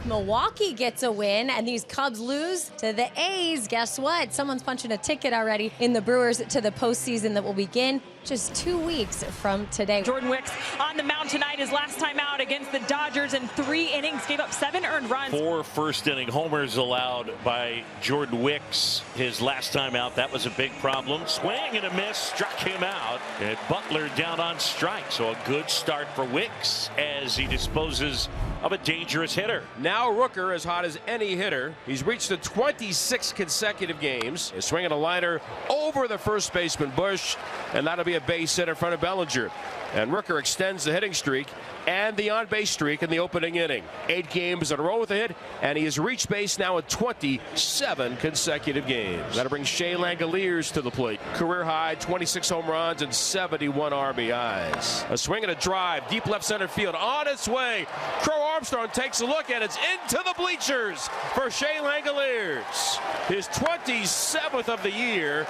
Milwaukee gets a win and these Cubs lose to the A's, guess what? Someone's punching a ticket already in the Brewers to the postseason that will begin just 2 weeks from today. Jordan Wicks on the mound tonight, his last time out against the Dodgers in 3 innings, gave up 7 earned runs. 4 first-inning homers allowed by Jordan Wicks his last time out. That was a big problem. Swing and a miss, struck him out. And Butler down on strike. So a good start for Wicks as he disposes of a dangerous hitter. Now Rooker as hot as any hitter. He's reached the 26 consecutive games. He's swinging a liner over the first baseman Bush, and that'll be a base hit in front of Bellinger. And Rooker extends the hitting streak and the on-base streak in the opening inning. 8 games in a row with a hit, and he has reached base now in 27 consecutive games. That'll bring Shea Langeliers to the plate. Career high 26 home runs and 71 RBIs. A swing and a drive, deep left center field, on its way. Crow Armstrong takes a look, and it's into the bleachers for Shea Langeliers. His 27th of the year.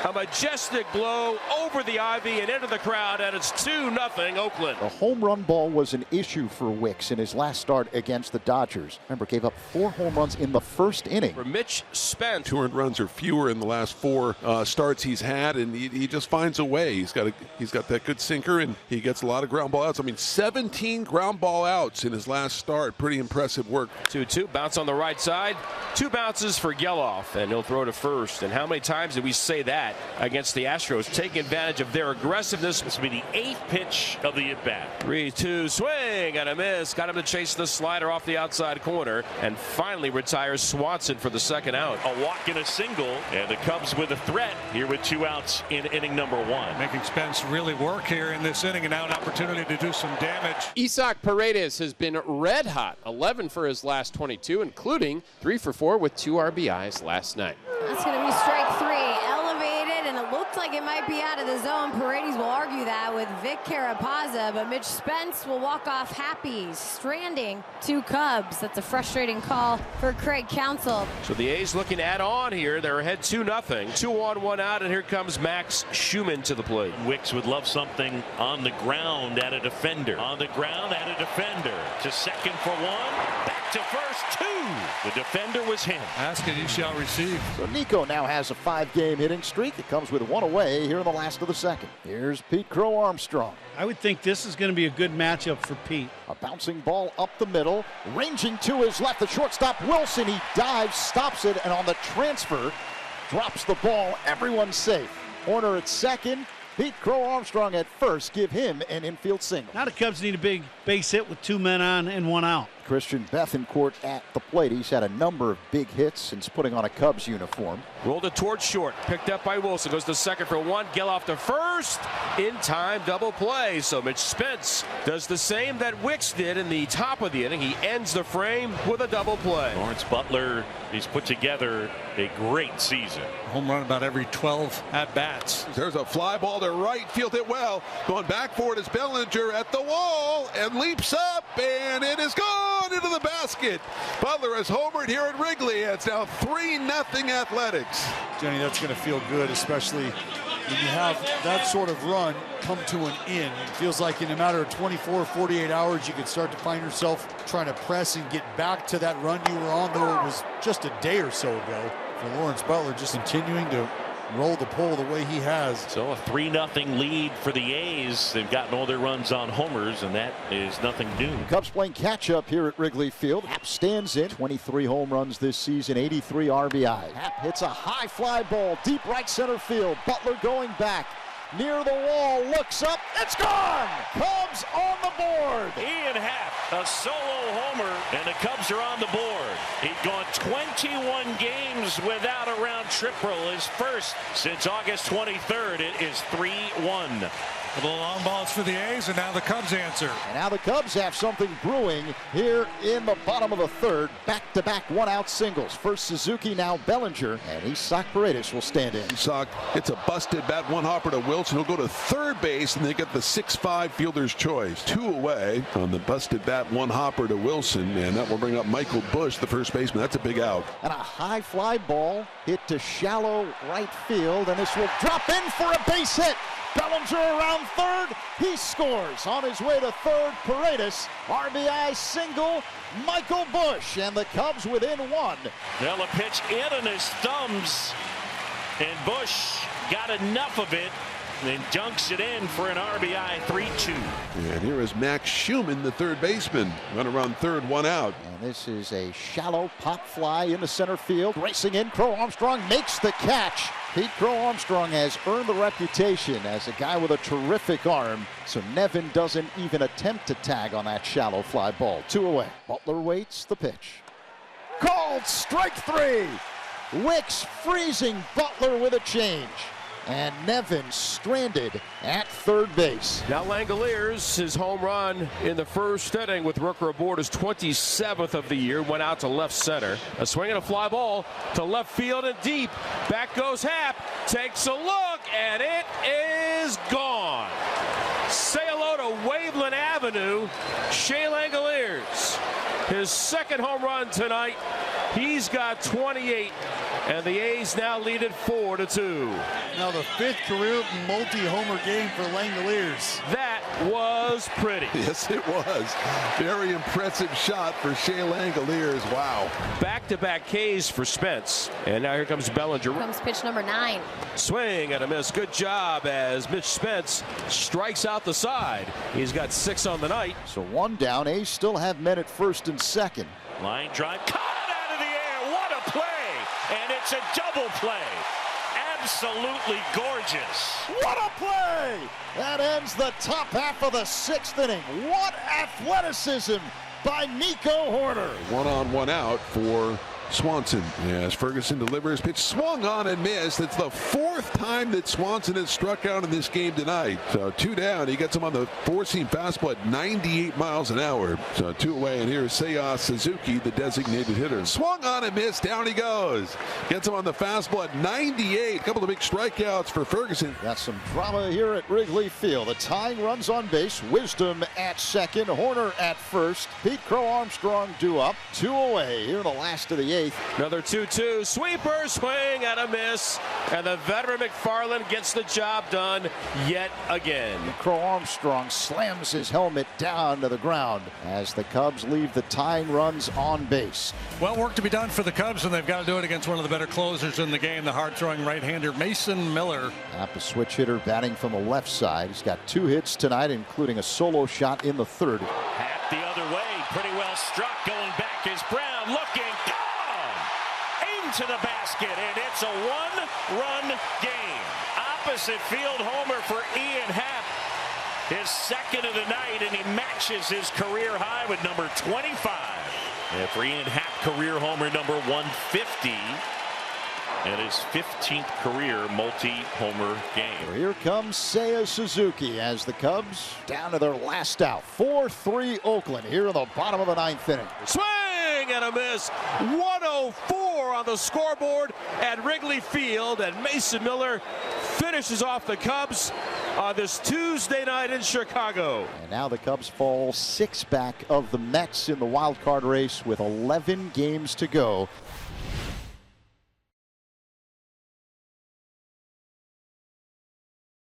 A majestic blow over the ivy and into the crowd, and it's 2-0 Oakland. The home run ball was an issue for Wicks in his last start against the Dodgers. Remember, gave up 4 home runs in the first inning. For Mitch Spence. 2 earned runs or fewer in the last 4 starts he's had, and he just finds a way. He's got that good sinker, and he gets a lot of ground ball outs. I mean, 17 ground ball outs in his last start. Pretty impressive work. 2-2, bounce on the right side. 2 bounces for Geloff, and he'll throw to first. And how many times did we say that against the Astros, taking advantage of their aggressiveness? This will be the 8th pitch of the at-bat. 3-2, swing and a miss. Got him to chase the slider off the outside corner, and finally retires Swanson for the second out. A walk and a single, and the Cubs with a threat here with 2 outs in inning number 1. Making Spence really work here in this inning, and now an opportunity to do some damage. Isaac Paredes has been red hot, 11 for his last 22, including 3 for 4 with 2 RBIs last night. That's going to be strike 3. Elevated, and it looked like it might be out of the zone. Paredes will argue that with Vic Carapazza, but Mitch Spence will walk off happy, stranding 2 Cubs. That's a frustrating call for Craig Counsell. So the A's looking to add on here. They're ahead 2-0. 2 on, 1 out, and here comes Max Schumann to the plate. Wicks would love something on the ground at a defender. On the ground at a defender. To second for 1. Back to first, 2. The defender was him. Ask it, you shall receive. So Nico now has a 5-game hitting streak. It comes with 1 away here in the last of the second. Here's Pete Crow Armstrong. I would think this is going to be a good matchup for Pete. A bouncing ball up the middle, ranging to his left, the shortstop Wilson. He dives, stops it, and on the transfer, drops the ball. Everyone's safe. Horner at second. Pete Crow Armstrong at first. Give him an infield single. Now the Cubs need a big base hit with 2 men on and 1 out. Christian Bethancourt at the plate. He's had a number of big hits since putting on a Cubs uniform. Rolled it towards short. Picked up by Wilson. Goes to second for 1. Geloff to first. In time, double play. So Mitch Spence does the same that Wicks did in the top of the inning. He ends the frame with a double play. Lawrence Butler, he's put together a great season. Home run about every 12 at-bats. There's a fly ball to right field. It well. Going back for it is Bellinger at the wall and leaps up, and it is gone into the basket. Butler has homered here at Wrigley. It's now 3-0 Athletics. Jenny, that's going to feel good, especially when you have that sort of run come to an end. It feels like in a matter of 24, 48 hours, you could start to find yourself trying to press and get back to that run you were on, though it was just a day or so ago. For Lawrence Butler, just continuing to roll the pole the way he has. So a 3-0 lead for the A's. They've gotten all their runs on homers, and that is nothing new. Cubs playing catch-up here at Wrigley Field. Happ stands in. 23 home runs this season, 83 RBI. Happ hits a high fly ball, deep right center field. Butler going back. Near the wall, looks up, it's gone! Cubs on the board! Ian Happ, a solo homer, and the Cubs are on the board. He'd gone 21 games without a round triple, his first since August 23rd. It is 3-1. The long balls for the A's, and now the Cubs answer. And now the Cubs have something brewing here in the bottom of the third. Back-to-back one-out singles. First Suzuki, now Bellinger, and Isaac Paredes will stand in. Isaac, it's a busted bat, 1 hopper to Wilson. He'll go to third base, and they get the 6-5 fielder's choice. 2 away on the busted bat, 1 hopper to Wilson, and that will bring up Michael Bush, the first baseman. That's a big out. And a high fly ball hit to shallow right field, and this will drop in for a base hit. Bellinger around third. He scores. On his way to third, Paredes. RBI single, Michael Busch. And the Cubs within one. Well, a pitch in on his thumbs. And Busch got enough of it. And dunks it in for an RBI 3-2. And here is Max Schumann, the third baseman. Run around third, one out. And this is a shallow pop fly into center field. Racing in, Crow Armstrong makes the catch. Pete Crow Armstrong has earned the reputation as a guy with a terrific arm. So Nevin doesn't even attempt to tag on that shallow fly ball. 2 away. Butler waits the pitch. Called strike 3. Wicks freezing Butler with a change. And Nevin stranded at third base. Now Langeliers, his home run in the first inning with Rooker aboard, his 27th of the year, went out to left center. A swing and a fly ball to left field and deep. Back goes Happ, takes a look, and it is gone. Say hello to Waveland Avenue, Shea Langeliers. His second home run tonight. He's got 28, and the A's now lead it 4-2. Now the 5th career multi-homer game for Langeliers. That was pretty. Yes, it was. Very impressive shot for Shea Langeliers. Wow. Back-to-back Ks for Spence. And now here comes Bellinger. Comes pitch number 9. Swing and a miss. Good job as Mitch Spence strikes out the side. He's got 6 on the night. So 1 down. A's still have men at first and second. Line drive. Caught out of the air. What a play. And it's a double play. Absolutely gorgeous. What a play! That ends the top half of the 6th inning. What athleticism by Nico Horner. 1 on, 1 out for Swanson. As Ferguson delivers, pitch swung on and missed. It's the 4th time that Swanson has struck out in this game tonight. So 2 down. He gets him on the 4-seam fastball at 98 miles an hour. So 2 away, and here's Seiya Suzuki, the designated hitter. Swung on and missed. Down he goes. Gets him on the fastball at 98. A couple of big strikeouts for Ferguson. Got some drama here at Wrigley Field. The tying runs on base. Wisdom at second. Horner at first. Pete Crow Armstrong due up. 2 away here in the last of the 8th. Another 2-2. Sweeper, swing and a miss. And the veteran McFarland gets the job done yet again. Crow Armstrong slams his helmet down to the ground as the Cubs leave the tying runs on base. Well, work to be done for the Cubs, and they've got to do it against one of the better closers in the game, the hard-throwing right-hander Mason Miller. Happ, a switch hitter batting from the left side. He's got 2 hits tonight, including a solo shot in the 3rd. Happ the other way. Pretty well struck. Going back is Brown. Looking. To the basket, and it's a 1-run game. Opposite field homer for Ian Happ, his 2nd of the night, and he matches his career high with number 25. And for Ian Happ, career homer number 150, and his 15th career multi-homer game. Here comes Seiya Suzuki as the Cubs down to their last out. 4-3 Oakland here in the bottom of the 9th inning. Swing and a miss. 104 on the scoreboard at Wrigley Field, and Mason Miller finishes off the Cubs on this Tuesday night in Chicago. And now the Cubs fall 6 back of the Mets in the wild card race with 11 games to go.